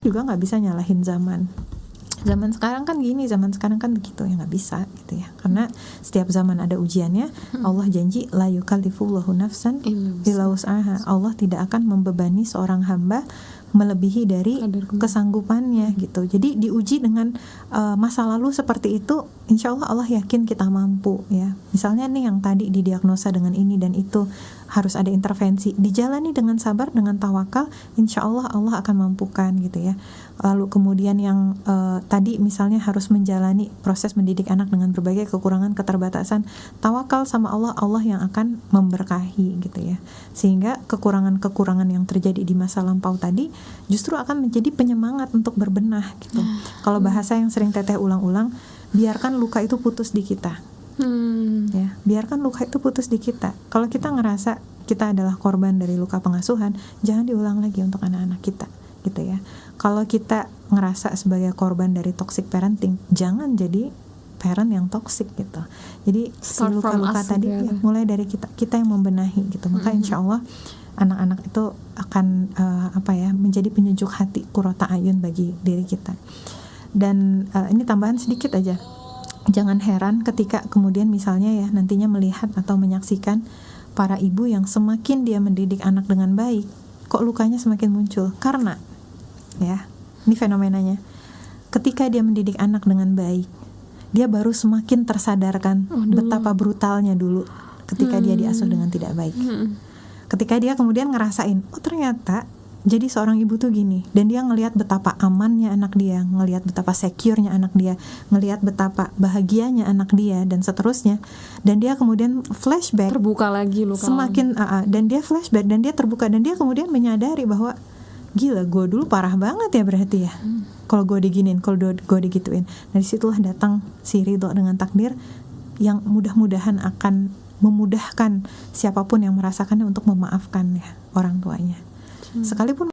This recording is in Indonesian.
juga nggak bisa nyalahin zaman sekarang kan gini, zaman sekarang kan begitu, ya nggak bisa gitu ya, karena setiap zaman ada ujiannya. Allah janji la yukallifullahu nafsan illa wus'aha, Allah tidak akan membebani seorang hamba melebihi dari kesanggupannya gitu. Jadi diuji dengan masa lalu seperti itu, insya Allah yakin kita mampu ya. Misalnya nih yang tadi didiagnosa dengan ini dan itu, harus ada intervensi, dijalani dengan sabar, dengan tawakal, insya Allah akan mampukan gitu ya. Lalu kemudian yang tadi misalnya harus menjalani proses mendidik anak dengan berbagai kekurangan, keterbatasan, tawakal sama Allah yang akan memberkahi gitu ya. Sehingga kekurangan-kekurangan yang terjadi di masa lampau tadi justru akan menjadi penyemangat untuk berbenah gitu. Kalau bahasa yang sering Teteh ulang-ulang, biarkan luka itu putus di kita. Ya, biarkan luka itu putus di kita. Kalau kita ngerasa kita adalah korban dari luka pengasuhan, jangan diulang lagi untuk anak-anak kita gitu ya. Kalau kita ngerasa sebagai korban dari toxic parenting, jangan jadi parent yang toxic gitu. Jadi si luka-luka tadi ya, mulai dari kita yang membenahi gitu. Maka insya Allah anak-anak itu akan menjadi penyejuk hati, qurrata ayun bagi diri kita. Dan ini tambahan sedikit aja, jangan heran ketika kemudian misalnya ya nantinya melihat atau menyaksikan para ibu yang semakin dia mendidik anak dengan baik, kok lukanya semakin muncul. Karena ya, ini fenomenanya, ketika dia mendidik anak dengan baik, dia baru semakin tersadarkan betapa brutalnya dulu ketika dia diasuh dengan tidak baik. Ketika dia kemudian ngerasain, oh ternyata jadi seorang ibu tuh gini, dan dia ngelihat betapa amannya anak dia, ngelihat betapa secure-nya anak dia, ngelihat betapa bahagianya anak dia, dan seterusnya. Dan dia kemudian flashback, terbuka lagi luka semakin dan dia flashback dan dia terbuka, dan dia kemudian menyadari bahwa gila, gue dulu parah banget ya berarti ya. Kalau gue diginin, kalau gue digituin. Nah disitulah datang si ridho dengan takdir yang mudah-mudahan akan memudahkan siapapun yang merasakannya untuk memaafkan ya orang tuanya. Sekalipun